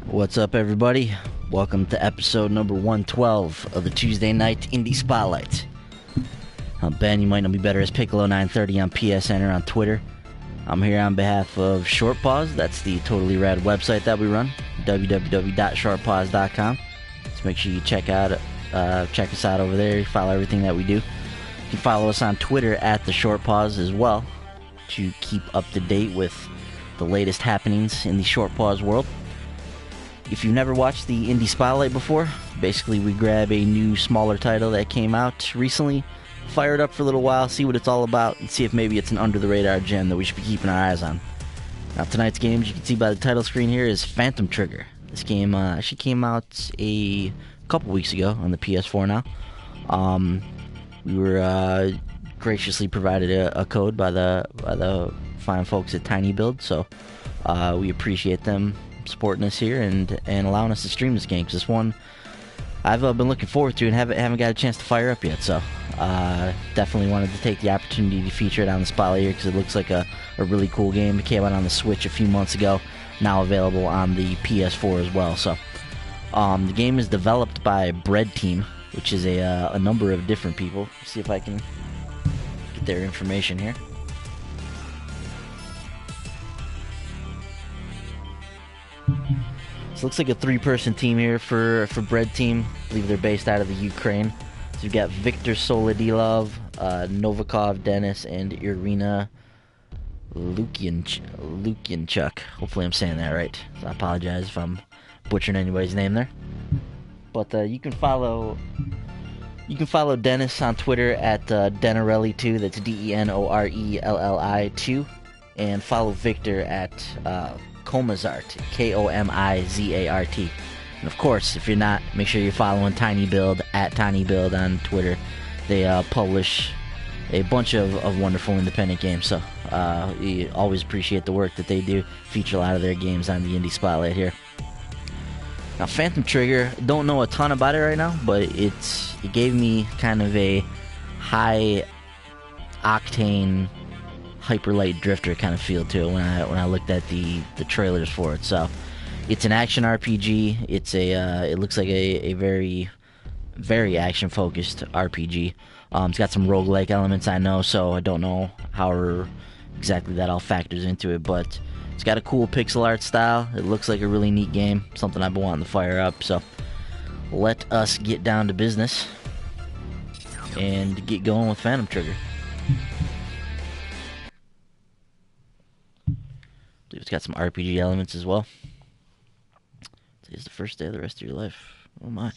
What's up, everybody? Welcome to episode number 112 of the Tuesday Night Indie Spotlight. I'm Ben. You might know me better as Piccolo930 on PSN or on Twitter. I'm here on behalf of Short Pause. That's the totally rad website that we run, www.shortpause.com. So make sure you check us out over there. Follow everything that we do. You can follow us on Twitter at the Short Pause as well to keep up to date with the latest happenings in the Short Pause world. If you've never watched the Indie Spotlight before, basically we grab a new, smaller title that came out recently, fire it up for a little while, see what it's all about, and see if maybe it's an under-the-radar gem that we should be keeping our eyes on. Now, tonight's game, as you can see by the title screen here, is Phantom Trigger. This game actually came out a couple weeks ago on the PS4 now. We were graciously provided a code by the fine folks at Tiny Build, so we appreciate them supporting us here and allowing us to stream this game, because this one I've been looking forward to and haven't got a chance to fire up yet, so definitely wanted to take the opportunity to feature it on the spotlight here because it looks like a really cool game. It came out on the Switch a few months ago, now available on the PS4 as well. So the game is developed by Bread Team, which is a number of different people. Let's see if I can get their information here. So it looks like a three-person team here for Bread Team. I believe they're based out of the Ukraine. So we've got Viktor Soledilov, Novikov Dennis, and Irina Lukyanchuk. Hopefully I'm saying that right. So I apologize if I'm butchering anybody's name there. But you can follow Dennis on Twitter at Denarelli2. That's DENORELLI2, and follow Victor at Komazart, KOMIZART. And of course, if you're not, make sure you're following Tiny Build at Tiny Build on Twitter. They publish a bunch of wonderful independent games, so we always appreciate the work that they do. Feature a lot of their games on the Indie Spotlight here. Now, Phantom Trigger, don't know a ton about it right now, but it gave me kind of a high octane Hyper Light Drifter kind of feel to it when I looked at the trailers for it. So it's an action RPG. It's it looks like a very, very action focused RPG. It's got some roguelike elements, I know, so I don't know how exactly that all factors into it, but it's got a cool pixel art style. It looks like a really neat game, something I've been wanting to fire up. So let us get down to business and get going with Phantom Trigger. I believe it's got some RPG elements as well. Today's the first day of the rest of your life. Oh my.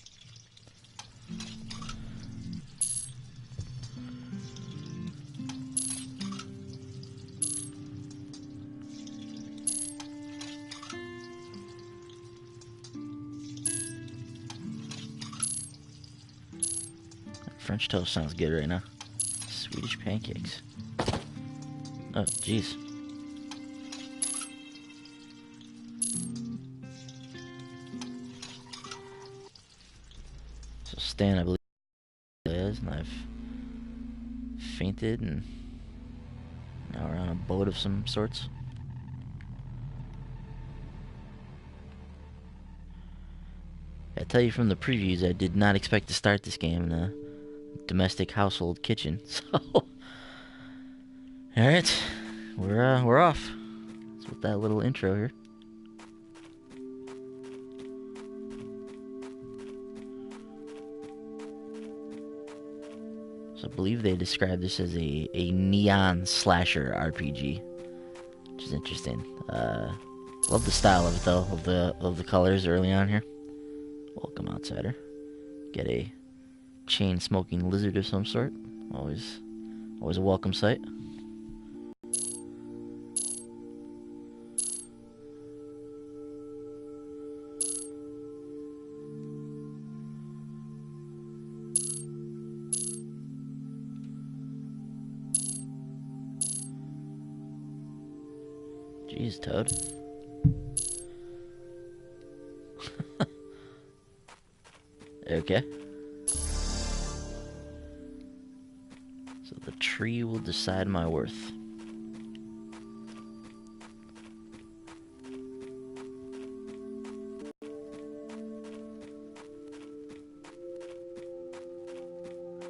French toast sounds good right now. Swedish pancakes. Oh, jeez. So Stan, I believe, is, and I've fainted, and now we're on a boat of some sorts. I tell you from the previews, I did not expect to start this game in a domestic household kitchen. So, all right, we're off. That's with that little intro here. So I believe they describe this as a neon slasher RPG, which is interesting. Love the style of it though, of the colors early on here. Welcome, outsider. Get a chain-smoking lizard of some sort. Always a welcome sight. Jeez, Toad. Okay. So the tree will decide my worth.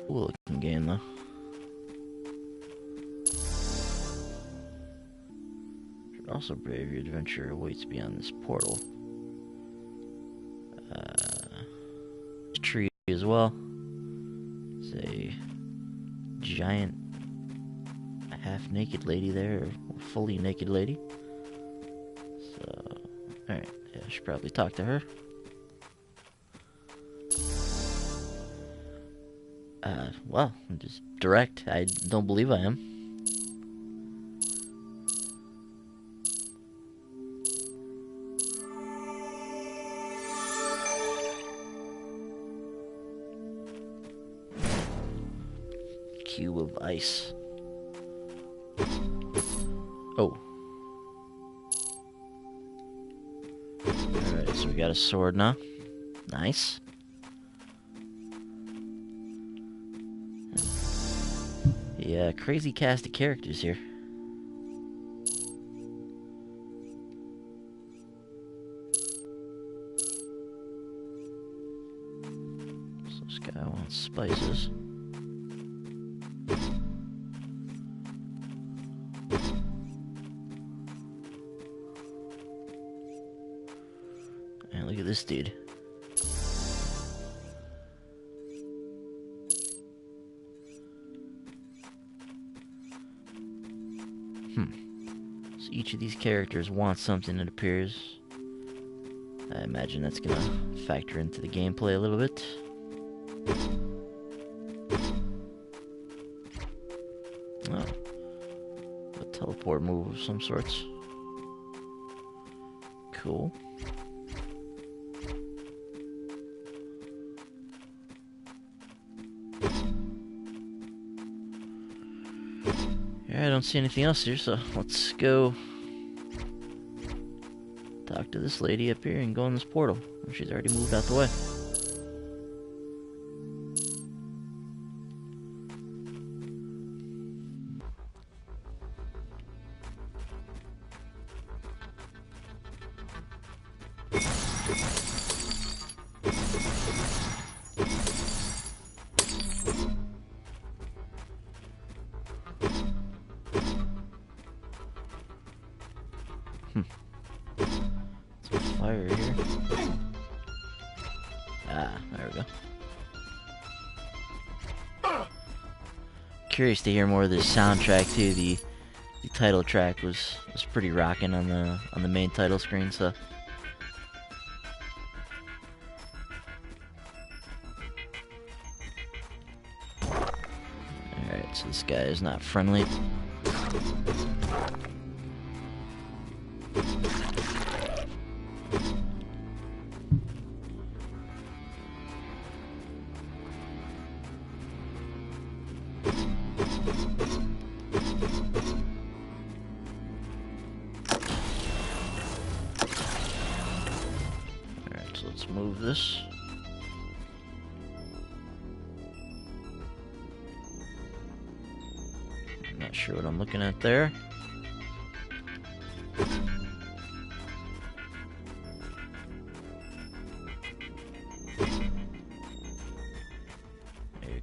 Cool looking game though. Should also brave your adventure awaits beyond this portal. Tree as well. It's a giant half-naked lady there, or fully naked lady. So, alright, yeah, I should probably talk to her. Well, I'm just direct. I don't believe I am. Cube of ice. Oh. Alright, so we got a sword now. Nice. Yeah, crazy cast of characters here. So this guy wants spices. And look at this dude. So each of these characters wants something, it appears. I imagine that's gonna factor into the gameplay a little bit. Oh. A teleport move of some sorts. Cool. Yeah, I don't see anything else here, so let's go talk to this lady up here and go in this portal. She's already moved out the way. Some fire here. Ah, there we go. Curious to hear more of this soundtrack too. The title track was pretty rocking on the main title screen, so. Alright, so this guy is not friendly. Alright, so let's move this. I'm not sure what I'm looking at there.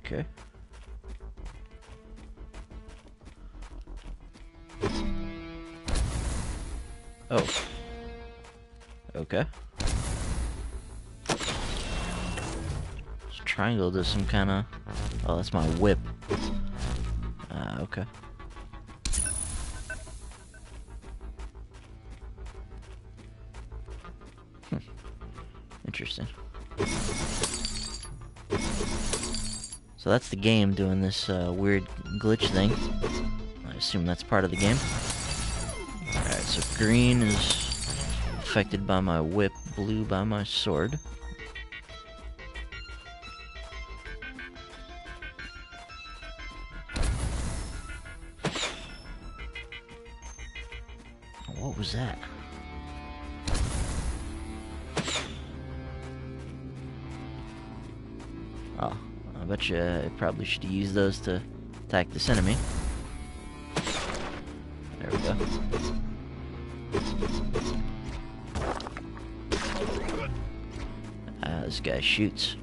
Okay. Oh. Okay. This triangle does some kind of... Oh, that's my whip. Okay. Interesting. So that's the game doing this weird glitch thing. I assume that's part of the game. Alright, so green is affected by my whip, blue by my sword. What was that? Oh, I bet you I probably should use those to attack this enemy. There we go. Ah, this guy shoots.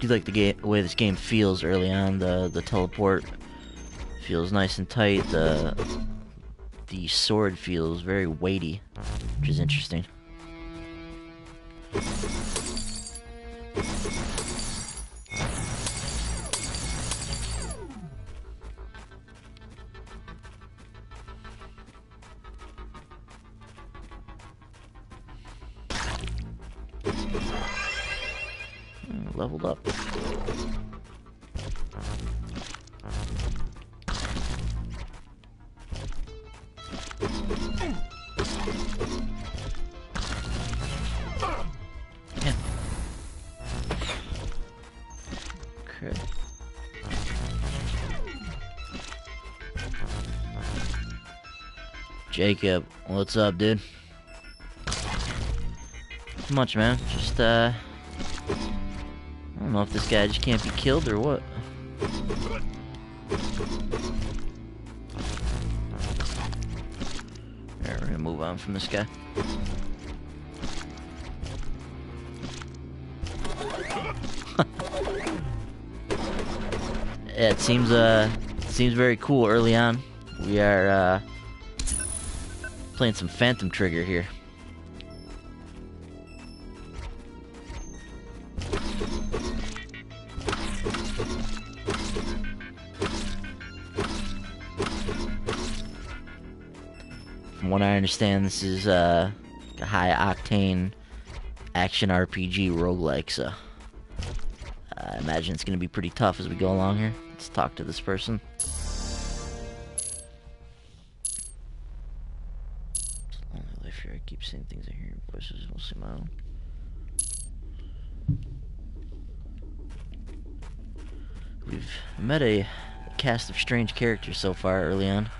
do like the way this game feels early on. The teleport feels nice and tight. The sword feels very weighty, which is interesting. Leveled up. Yeah. Okay. Jacob, what's up, dude? Not much, man. Just I don't know if this guy just can't be killed or what. Alright, we're gonna move on from this guy. Yeah, it seems very cool early on. We are playing some Phantom Trigger here. From what I understand, this is a high-octane action RPG roguelike, so I imagine it's going to be pretty tough as we go along here. Let's talk to this person. Only life here. I keep saying things I hear in voices. We'll see my own. We've met a cast of strange characters so far early on.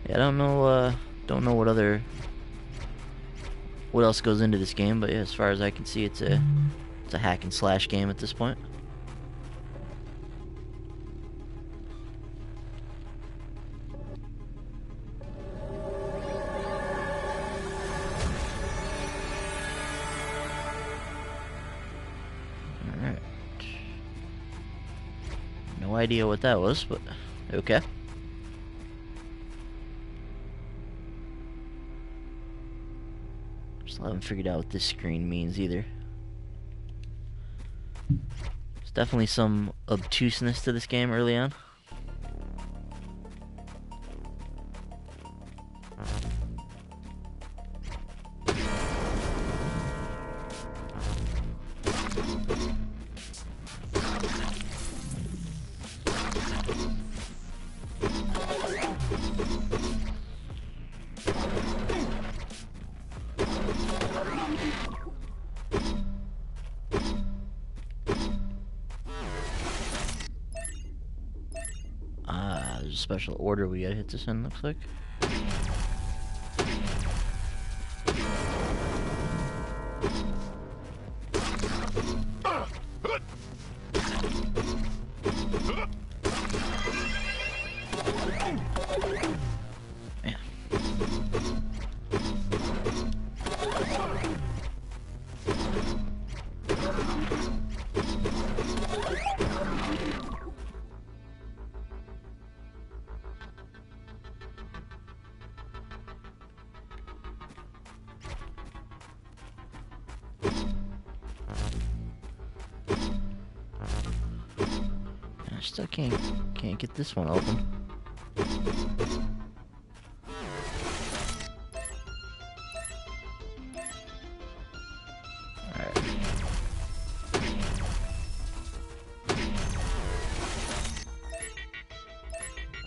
Yeah, I don't know what else goes into this game, but yeah, as far as I can see, it's a hack and slash game at this point. Alright. No idea what that was, but okay. Still haven't figured out what this screen means either. There's definitely some obtuseness to this game early on. There's a special order we gotta hit this in, looks like. Yeah. I still can't get this one open. Alright.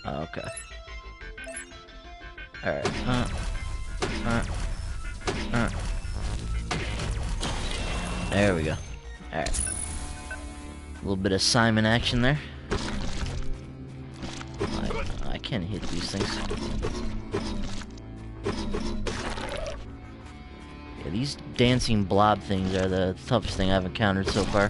Okay. Alright. There we go. Alright. A little bit of Simon action there. I can't hit these things. Yeah, these dancing blob things are the toughest thing I've encountered so far.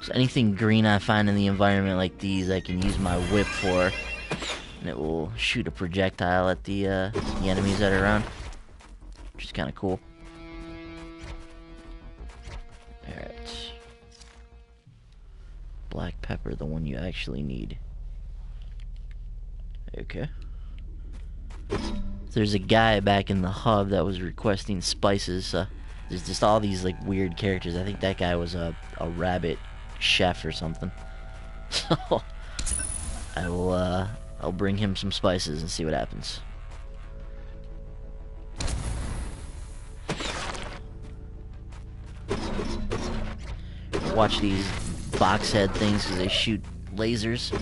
So anything green I find in the environment like these, I can use my whip for, and it will shoot a projectile at the enemies that are around, which is kind of cool. Alright. Black pepper, the one you actually need. Okay. There's a guy back in the hub that was requesting spices. There's just all these like weird characters. I think that guy was a rabbit chef or something. So I'll bring him some spices and see what happens. Watch these box head things because they shoot lasers.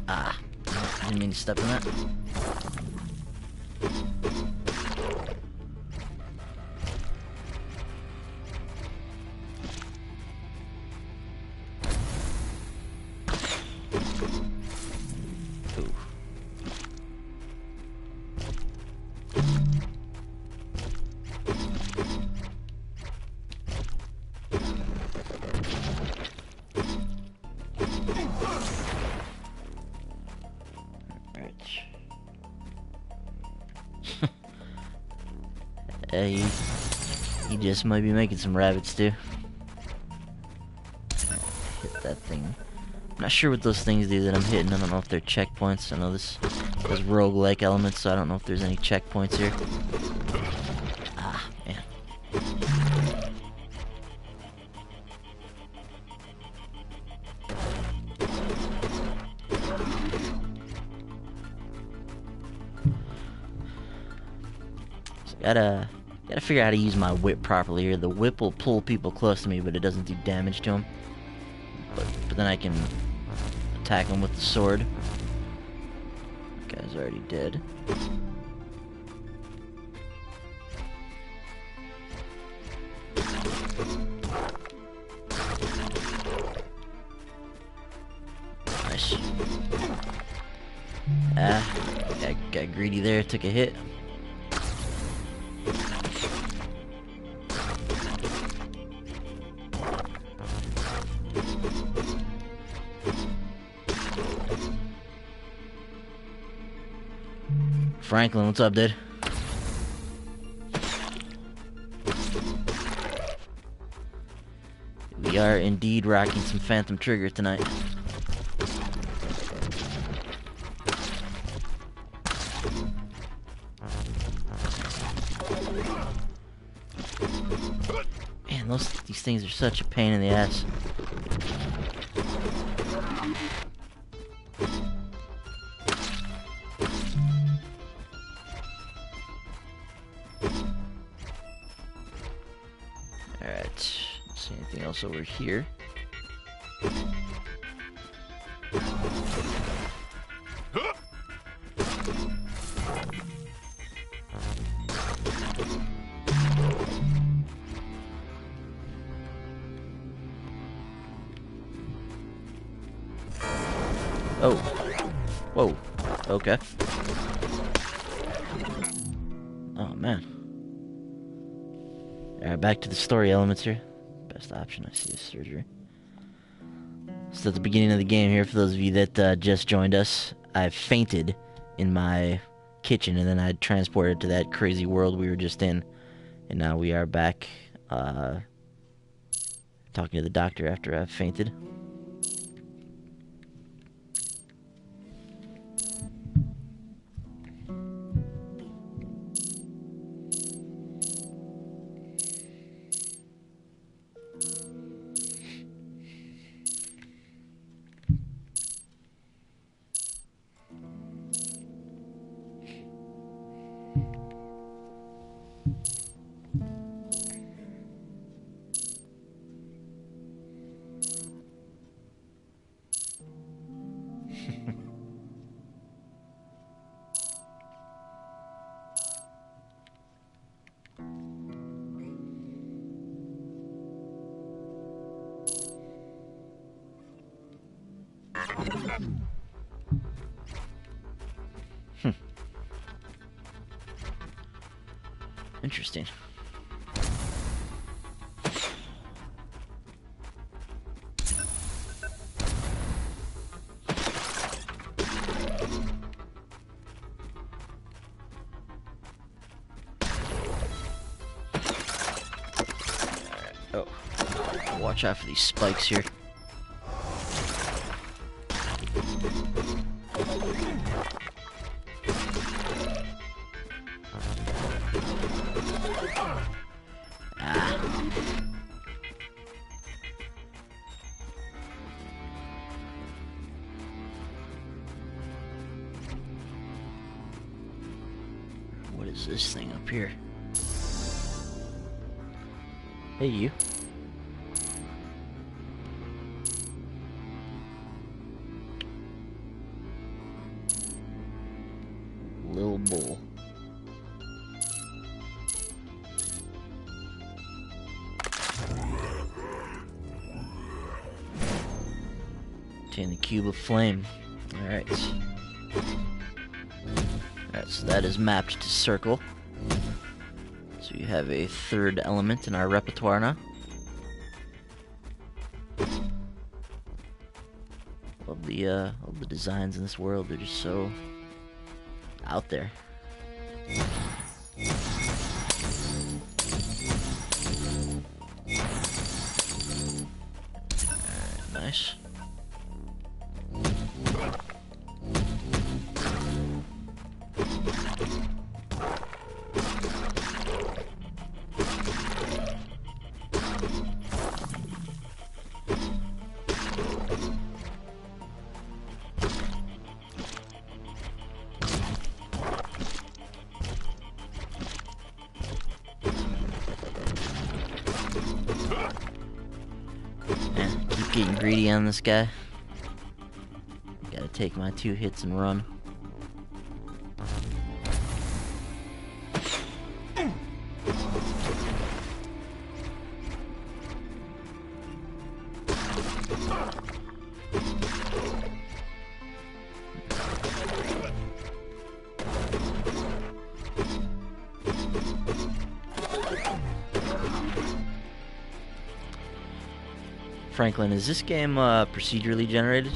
Ah, didn't mean to step in that. Ooh. He just might be making some rabbits too. Hit that thing. I'm not sure what those things do that I'm hitting. I don't know if they're checkpoints. I know this has roguelike elements, so I don't know if there's any checkpoints here. Ah, man. So gotta figure out how to use my whip properly here. The whip will pull people close to me, but it doesn't do damage to them. But then I can attack them with the sword. That guy's already dead. Nice. Got greedy there, took a hit. Franklin, what's up, dude? We are indeed rocking some Phantom Trigger tonight. Man, these things are such a pain in the ass. Alright, let's see anything else over here. Oh. Whoa. Okay. Oh, man. Alright, back to the story elements here. Best option I see is surgery. So at the beginning of the game here, for those of you that just joined us, I fainted in my kitchen, and then I transported to that crazy world we were just in. And now we are back talking to the doctor after I fainted. Interesting. Oh, watch out for these spikes here. What is this thing up here? Hey, you. Little bull. Obtain the cube of flame. Alright. Alright, so that is mapped to circle. So you have a third element in our repertoire now. Love the designs in this world. They're just so out there. Alright, nice. Man, keep getting greedy on this guy. Gotta take my 2 hits and run. Franklin, is this game procedurally generated?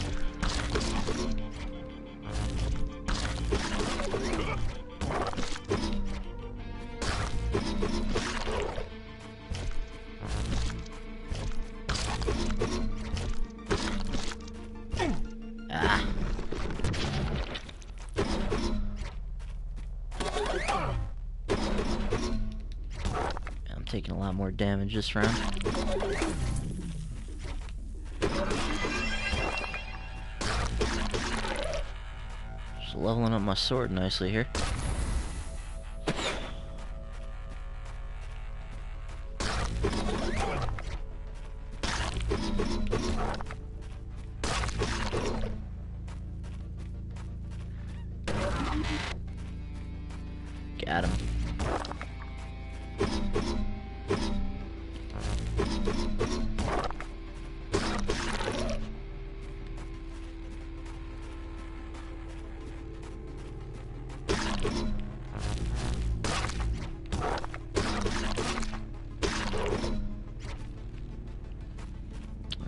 Ah. I'm taking a lot more damage this round. Just leveling up my sword nicely here. Got him.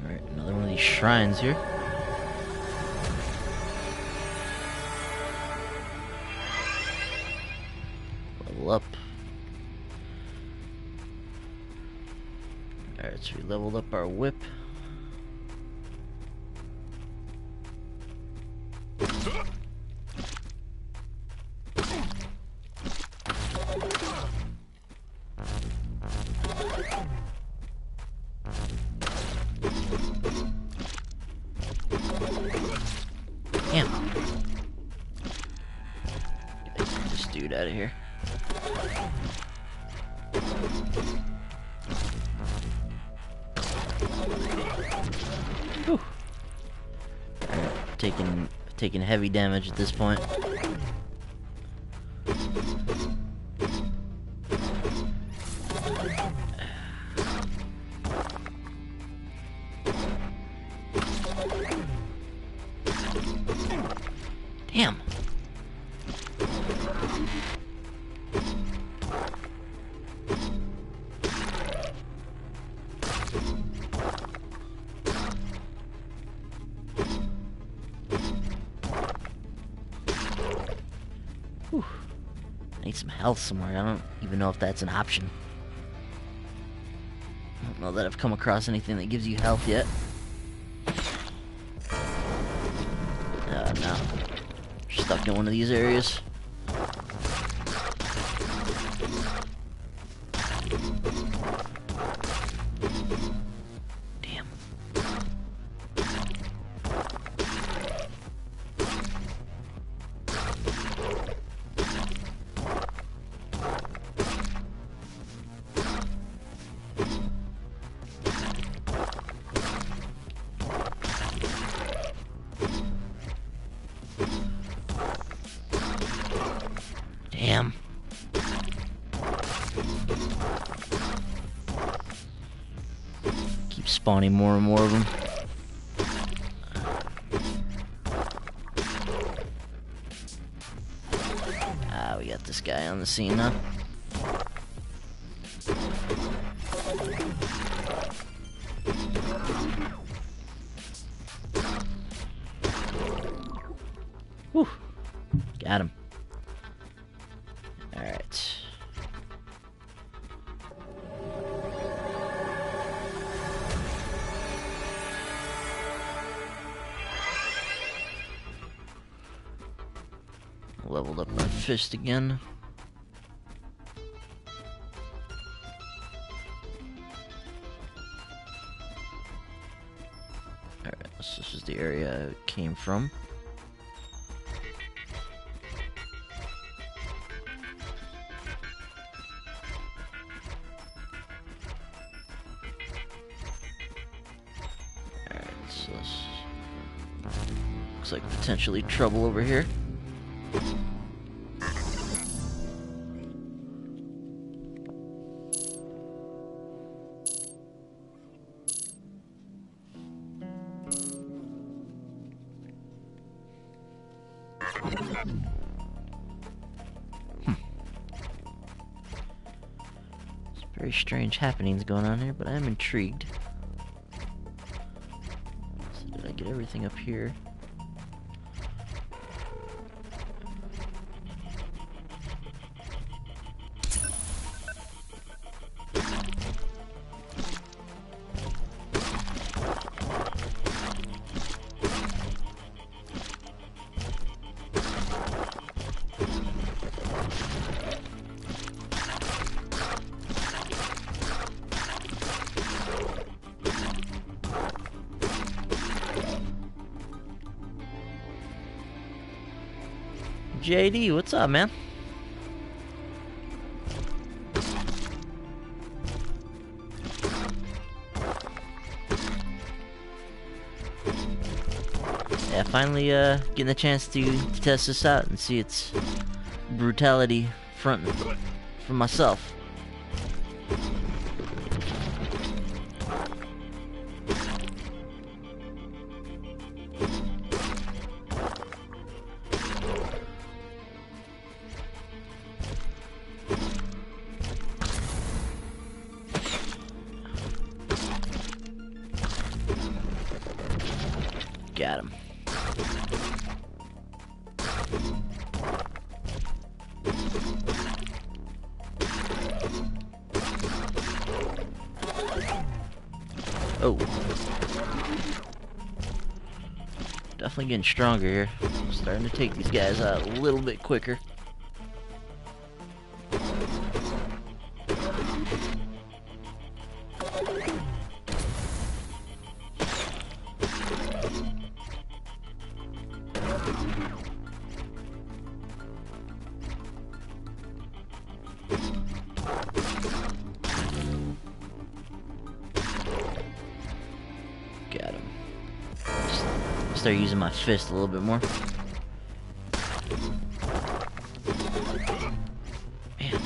Alright, another one of these shrines here. Level up. Alright, so we leveled up our whip. Damn. Get this dude out of here. Whew. Taking heavy damage at this point. need some health somewhere. I don't even know if that's an option. I don't know that I've come across anything that gives you health yet. No. Stuck in one of these areas. Damn. Damn. Keep spawning more and more of them. Ah, we got this guy on the scene now. Whew. Got him. Alright. Leveled up my fist again. Alright, this is the area I came from. Looks like potentially trouble over here. Some very strange happenings going on here, but I'm intrigued. So did I get everything up here? JD, what's up, man? Yeah, finally getting the chance to test this out and see its brutality front for myself. Got him. Oh. Definitely getting stronger here. Starting to take these guys out a little bit quicker. Got him. Start using my fist a little bit more. Man.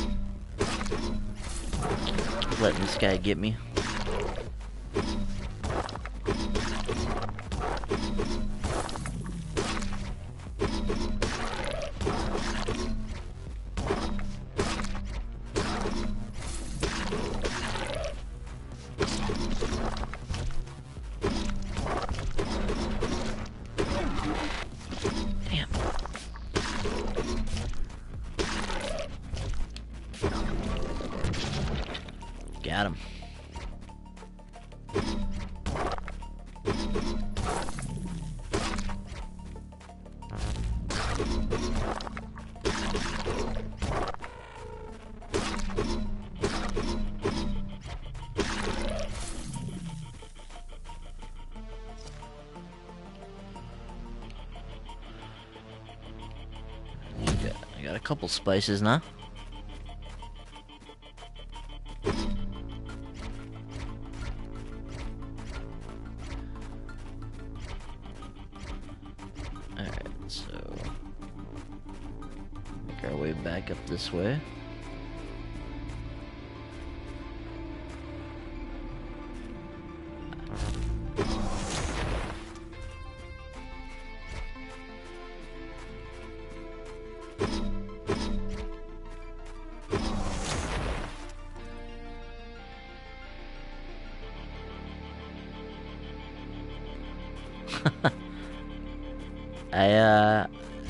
Keep letting this guy get me. Got him. I got a couple spices now. Alright, so make our way back up this way.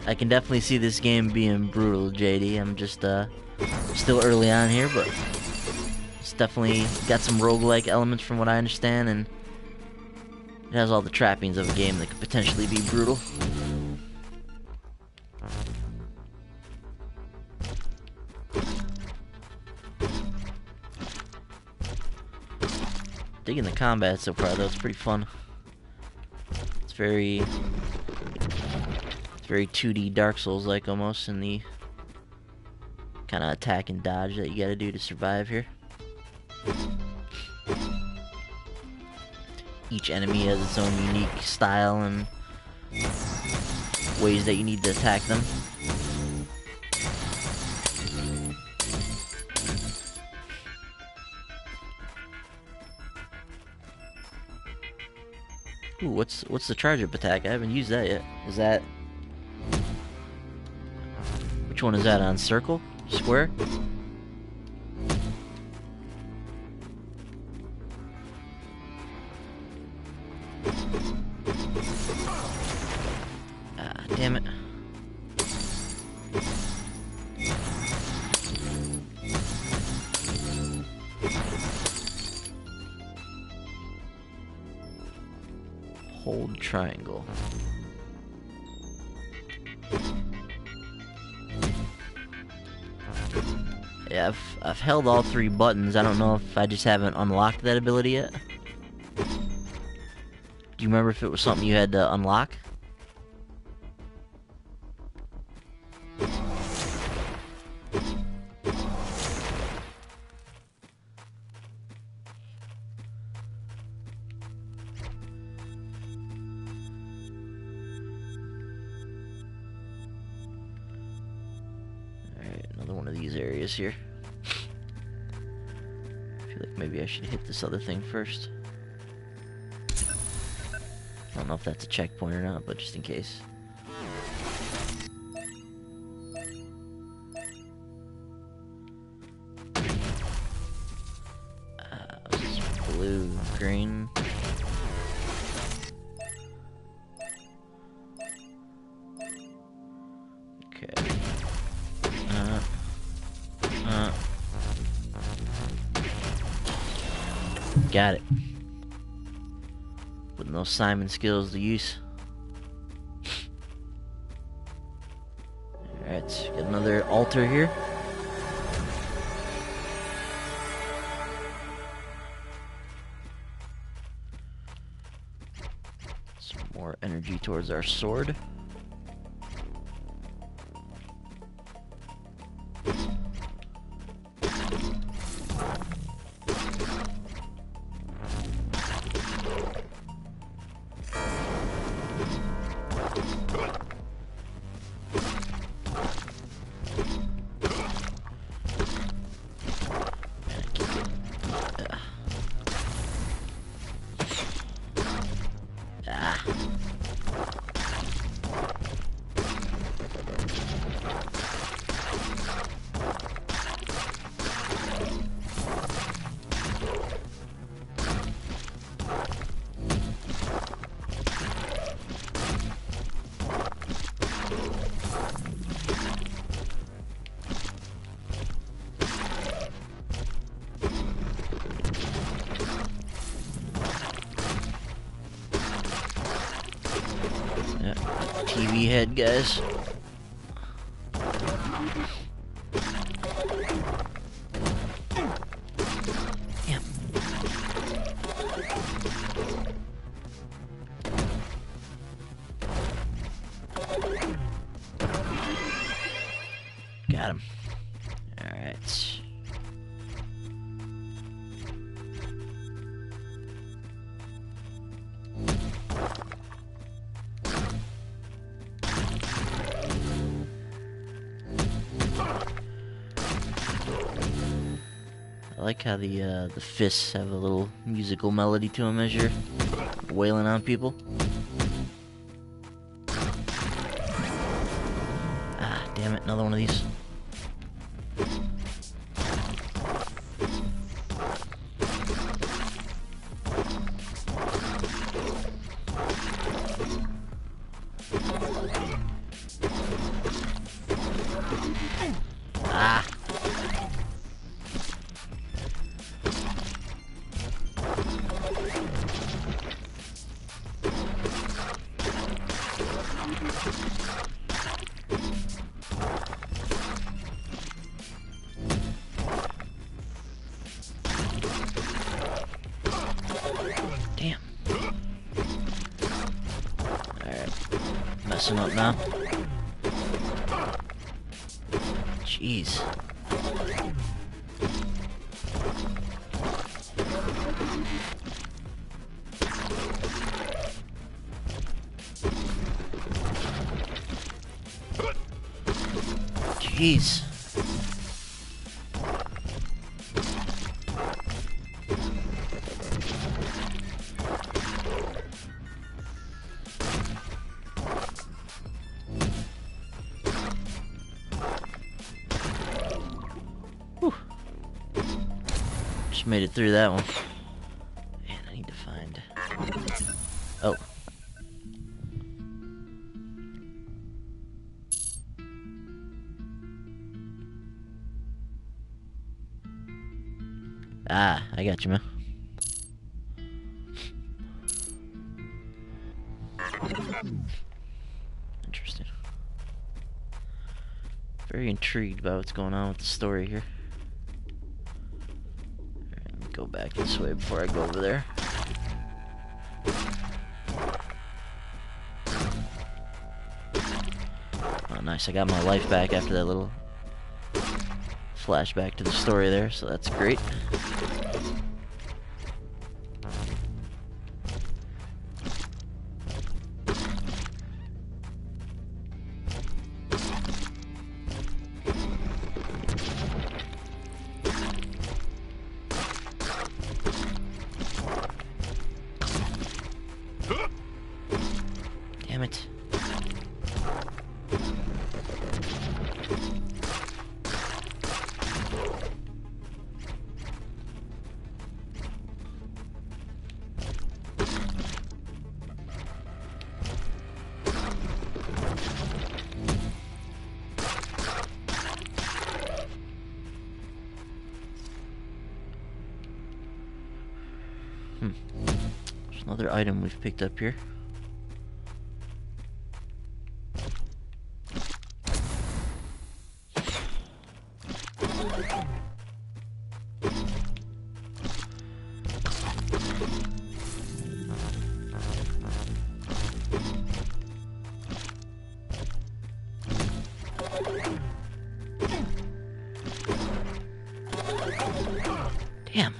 I can definitely see this game being brutal, JD. I'm just still early on here, but it's definitely got some roguelike elements from what I understand, and it has all the trappings of a game that could potentially be brutal. Digging the combat so far, though. It's pretty fun. It's very 2D Dark Souls-like almost in the kind of attack and dodge that you gotta do to survive here. Each enemy has its own unique style and ways that you need to attack them. Ooh, what's the charge-up attack? I haven't used that yet. Is that... Which one is that on? Circle? Square? Ah, damn it. Hold triangle. Yeah, I've held all three buttons. I don't know if I just haven't unlocked that ability yet. Do you remember if it was something you had to unlock? Another one of these areas here. I feel like maybe I should hit this other thing first. I don't know if that's a checkpoint or not, but just in case. Blue, green. Okay. Got it. Putting those Simon skills to use. Alright, got another altar here. Some more energy towards our sword. TV head, guys. Damn. Got him. Alright. I like how the fists have a little musical melody to them as you're wailing on people. Ah, damn it, another one of these. Ah. Damn. Alright. Messing up now. Jeez. Jeez. Whew. Just made it through that one. Man, I need to find... Oh. Ah, I got you, man. Interesting. Very intrigued by what's going on with the story here. Alright, let me go back this way before I go over there. Oh, nice. I got my life back after that little flashback to the story there, so that's great. Damn it. There's another item we've picked up here. Damn.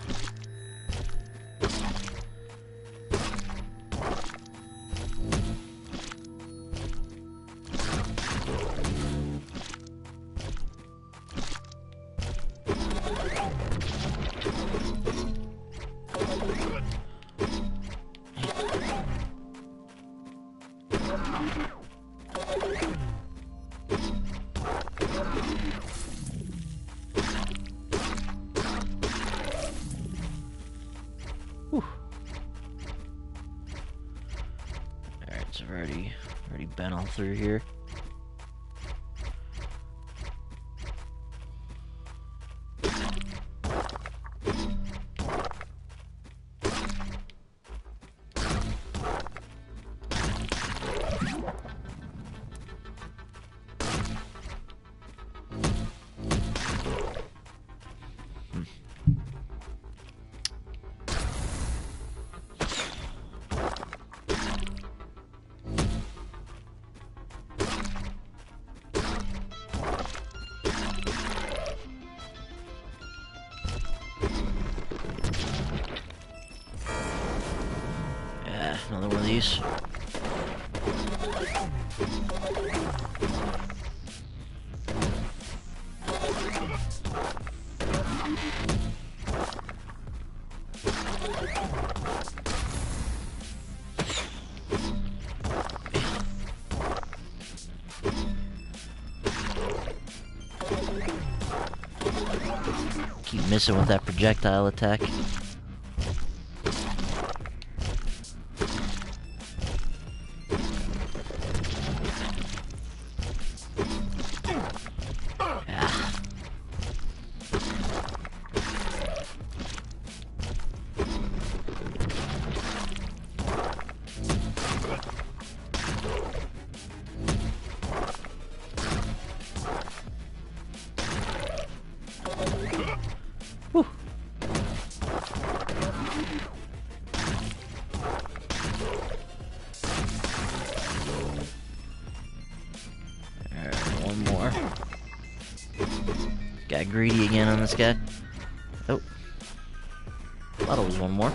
Whew. Alright, so I've already been all through here. Another one of these. Keep missing with that projectile attack. Whew. Alright, one more. Got greedy again on this guy. Oh. Thought it was one more.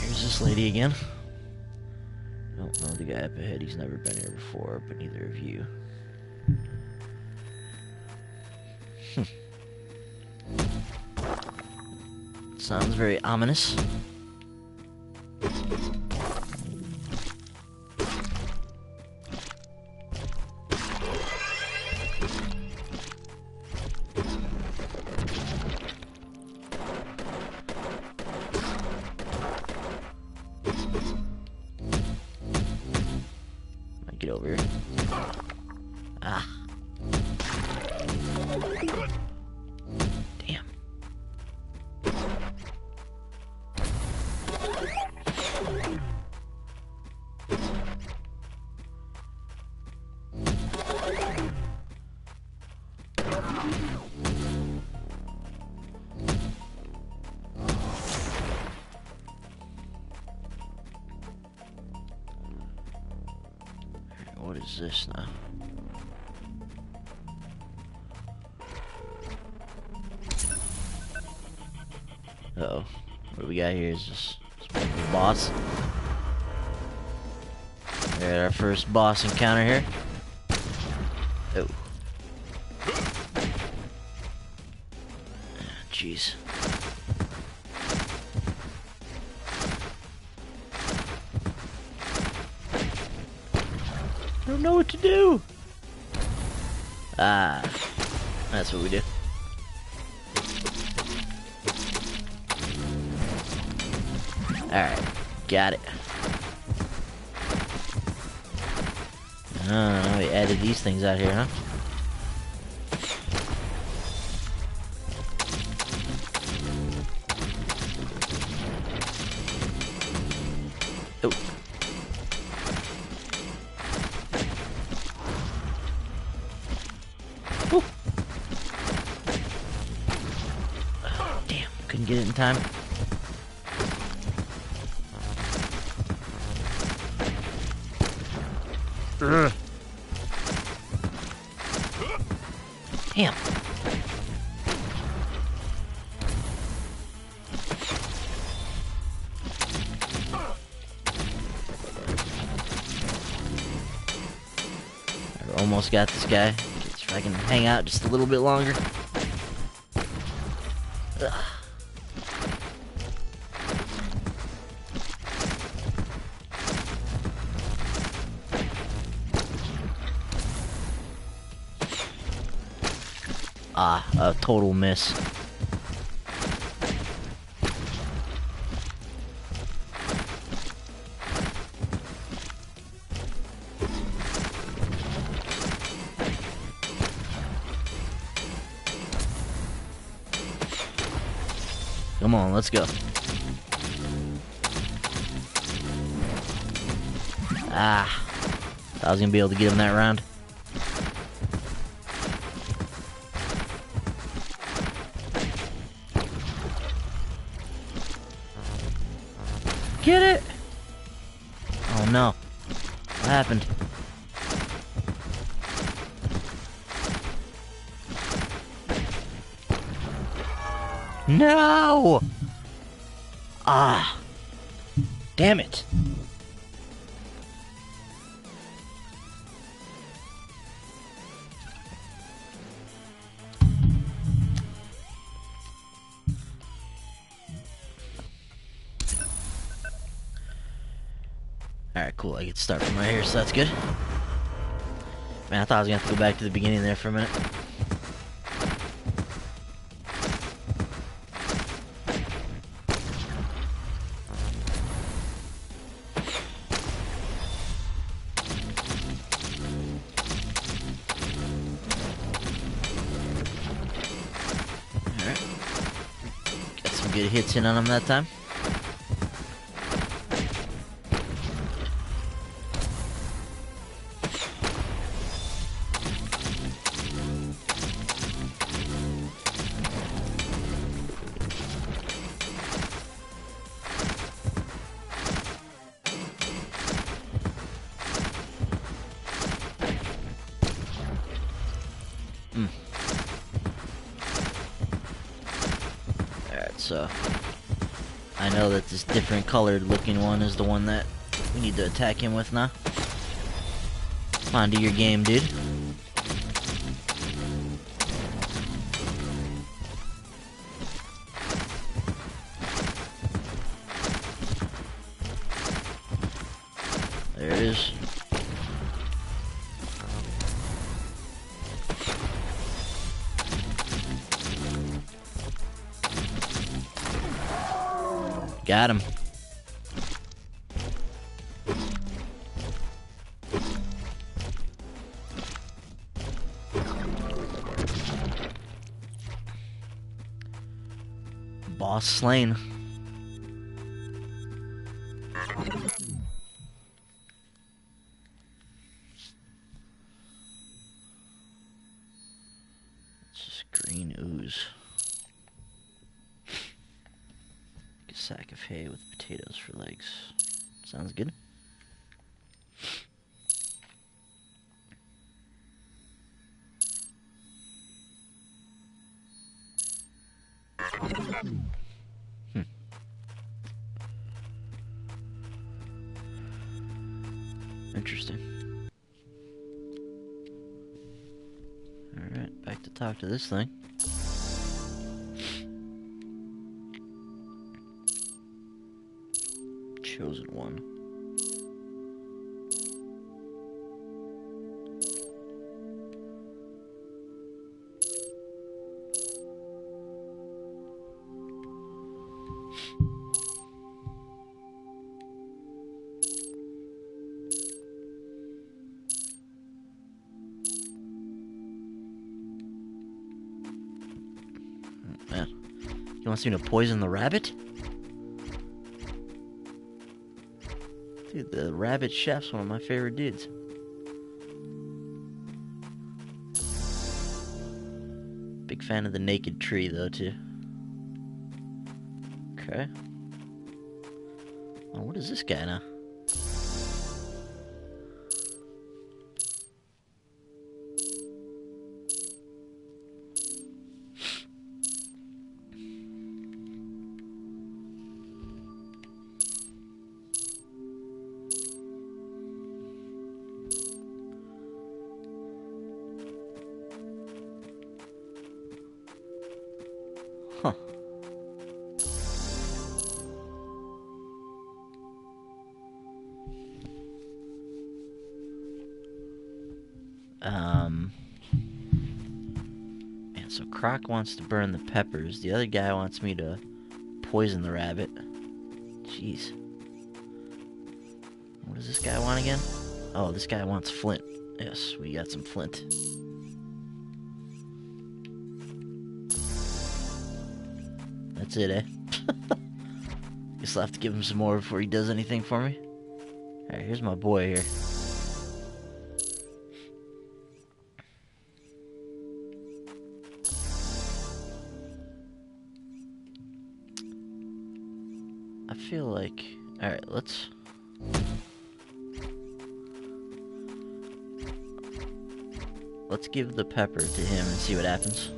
Here's this lady again. Don't know the guy up ahead. He's never been here before, but neither of you. Sounds very ominous. Get over here. Ah. Damn. What is this now? Uh-oh. What do we got here? Is this the boss? Alright, our first boss encounter here. Oh. Jeez. I don't know what to do. Ah, that's what we do. Alright, got it. Oh, we added these things out here, huh? Oh. Woo. Oh, damn, couldn't get it in time. Ugh. Damn. I almost got this guy. If I can hang out just a little bit longer. Ugh. Ah, a total miss. Come on, let's go. Ah, I was gonna be able to get him that round. Get it! Oh no. What happened? No! Ah. Damn it. Alright, cool. I get to start from right here, so that's good. Man, I thought I was going to have to go back to the beginning there for a minute. Alright. Got some good hits in on him that time. Alright, so I know that this different colored looking one is the one that we need to attack him with now. On to your game, dude. There it is. Got him. Boss slain. It's just green ooze. A sack of hay with potatoes for legs. Sounds good. Interesting. Alright, back to talk to this thing. Chosen one. Man, he wants me to poison the rabbit? Dude, the rabbit chef's one of my favorite dudes. Big fan of the naked tree, though, too. Okay. Oh, what is this guy now? Huh. Man, so Croc wants to burn the peppers. The other guy wants me to poison the rabbit. Jeez. What does this guy want again? Oh, this guy wants flint. Yes, we got some flint. That's it, eh? Guess I'll have to give him some more before he does anything for me. Alright, here's my boy here. I feel like Alright, let's... Let's give the pepper to him and see what happens.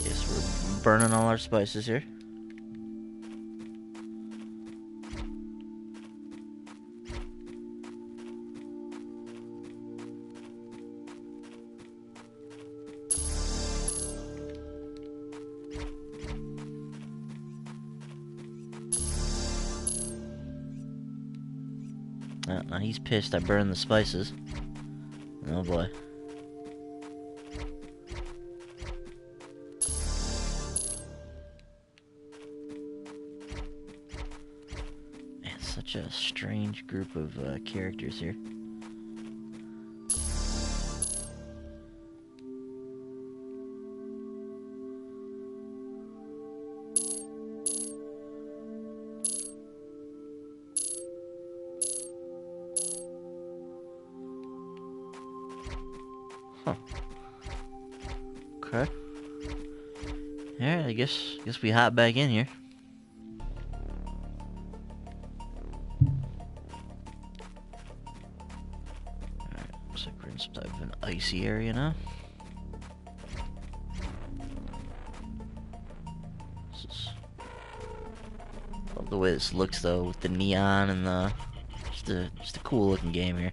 Guess we're burning all our spices here. Now he's pissed I burned the spices. Oh boy. Man, such a strange group of characters here. Huh. Okay. Yeah, I guess we hop back in here. Alright, looks like we're in some type of an icy area now. Love the way this looks though, with the neon and the just a cool looking game here.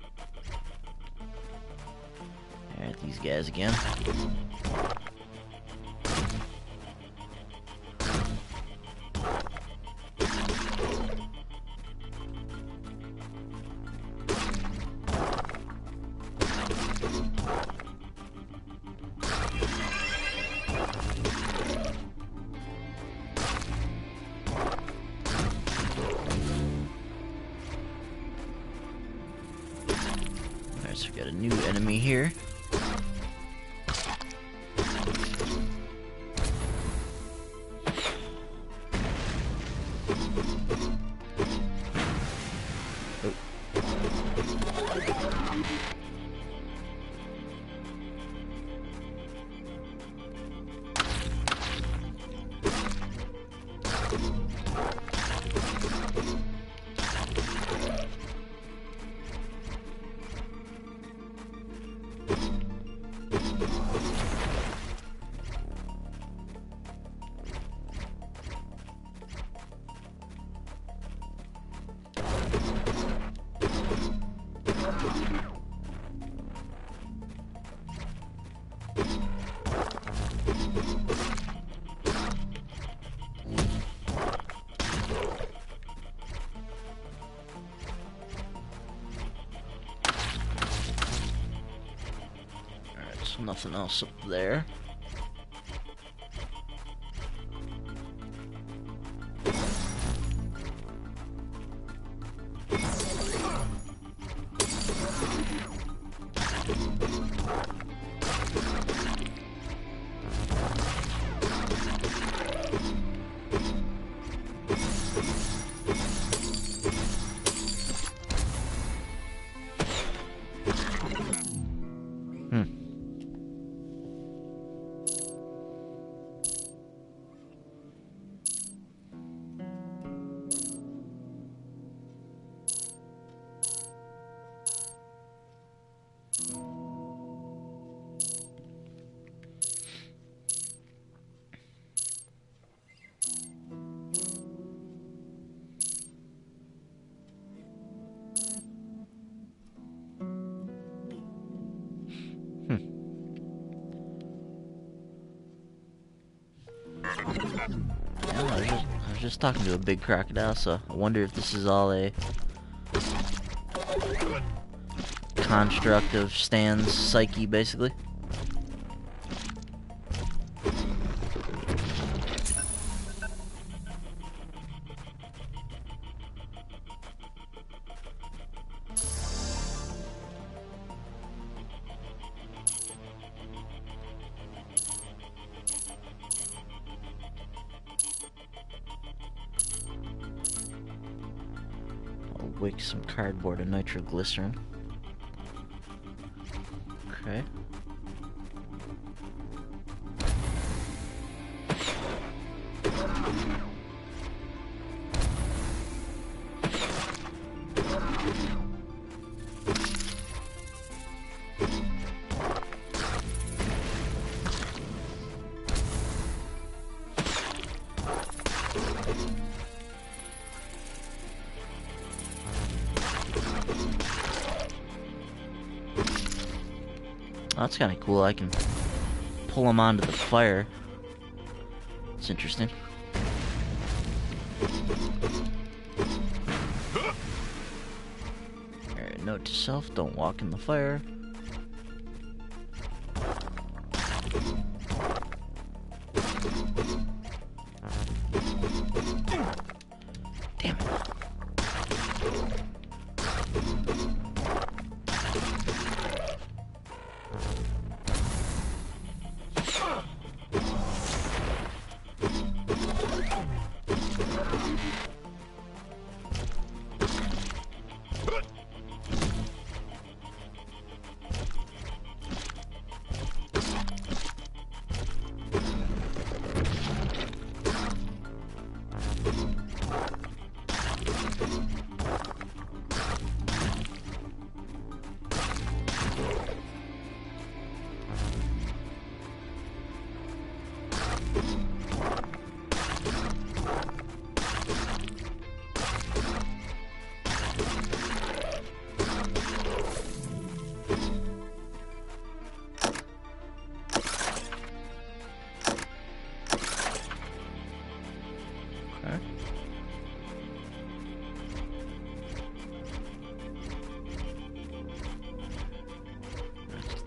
Alright, these guys again. Alright, so we got a new enemy here. So nothing else up there. I was just talking to a big crocodile, so I wonder if this is all a construct of Stan's psyche, basically. I'll wick some cardboard and nitroglycerin. Okay. Oh, that's kind of cool. I can pull them onto the fire. It's interesting. Alright, note to self, don't walk in the fire. Damn it.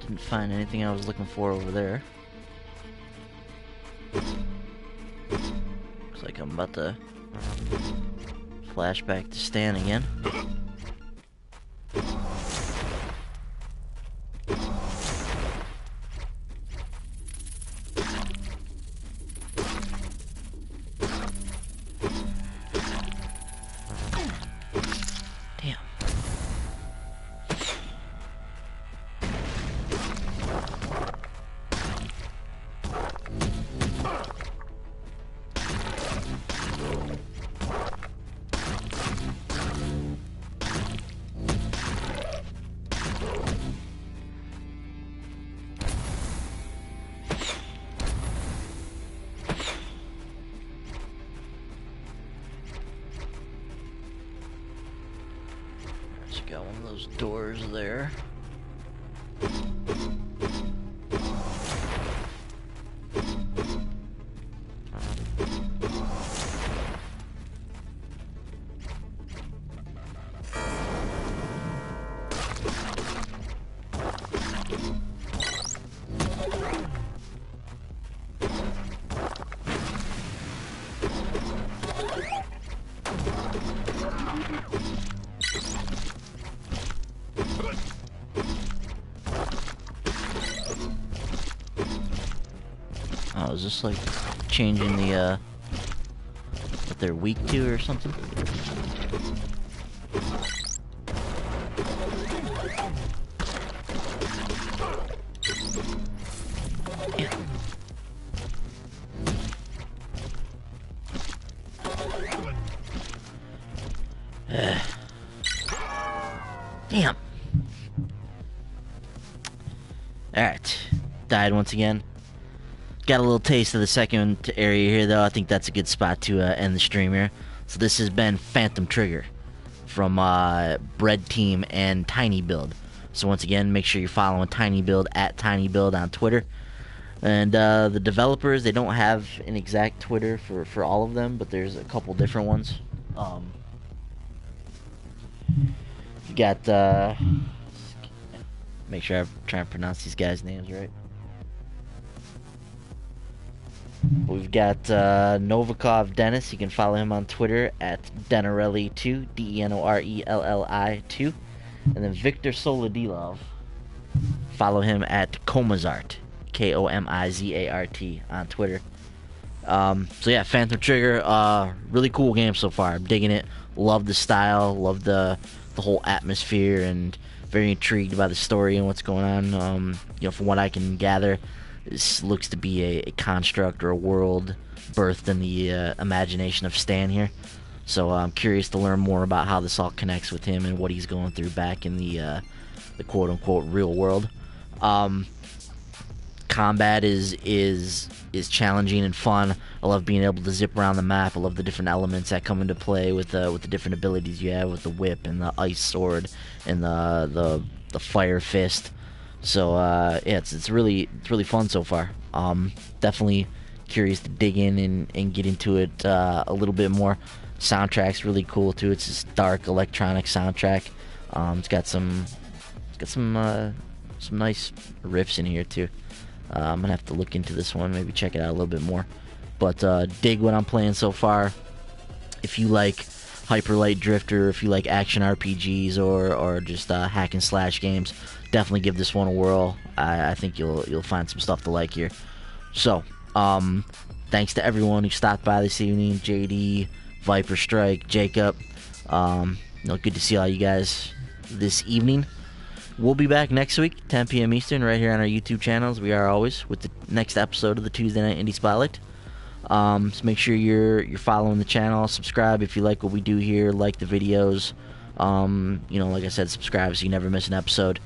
Didn't find anything I was looking for over there. Looks like I'm about to flash back to Stan again. Damn. Got one of those doors there. Oh, is this like changing the what they're weak to or something? Yeah. Damn. Alright. Died once again. Got a little taste of the second area here, though. I think that's a good spot to end the stream here. So this has been Phantom Trigger from Bread Team and Tiny Build. So once again, make sure you're following Tiny Build at Tiny Build on Twitter. And the developers, they don't have an exact Twitter for all of them, but there's a couple different ones. You got, make sure I try and pronounce these guys' names right. We've got Novikov Dennis. You can follow him on Twitter at Denorelli2, Denorelli2. And then Victor Soladilov. Follow him at Komazart, Komizart on Twitter. So yeah, Phantom Trigger, really cool game so far. I'm digging it. Love the style, love the whole atmosphere, and very intrigued by the story and what's going on. From what I can gather, this looks to be a construct or a world birthed in the imagination of Stan here. So I'm curious to learn more about how this all connects with him and what he's going through back in the quote-unquote real world. Combat is challenging and fun. I love being able to zip around the map. I love the different elements that come into play with the different abilities you have with the whip and the ice sword and the fire fist. So it's really fun so far. Definitely curious to dig in and get into it a little bit more. Soundtrack's really cool too. It's this dark electronic soundtrack. It's got some nice riffs in here too. I'm gonna have to look into this one, maybe check it out a little bit more. But dig what I'm playing so far. If you like Hyper Light Drifter, if you like action RPGs or just hack and slash games, definitely give this one a whirl. I think you'll find some stuff to like here. So, thanks to everyone who stopped by this evening. JD, Viper Strike, Jacob. Good to see all you guys this evening. We'll be back next week, 10 p.m. Eastern, right here on our YouTube channels. We are always with the next episode of the Tuesday Night Indie Spotlight. So make sure you're following the channel. Subscribe if you like what we do here. Like the videos. Like I said, subscribe so you never miss an episode.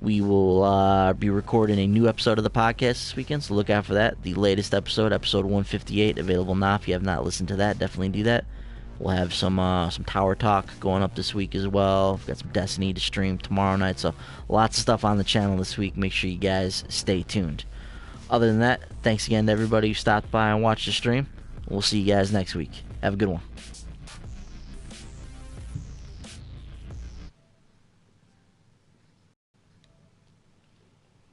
We will be recording a new episode of the podcast this weekend, so look out for that. The latest episode 158, available now. If you have not listened to that, definitely do that. We'll have some Tower Talk going up this week as well. We've got some Destiny to stream tomorrow night, so lots of stuff on the channel this week. Make sure you guys stay tuned. Other than that, thanks again to everybody who stopped by and watched the stream. We'll see you guys next week. Have a good one.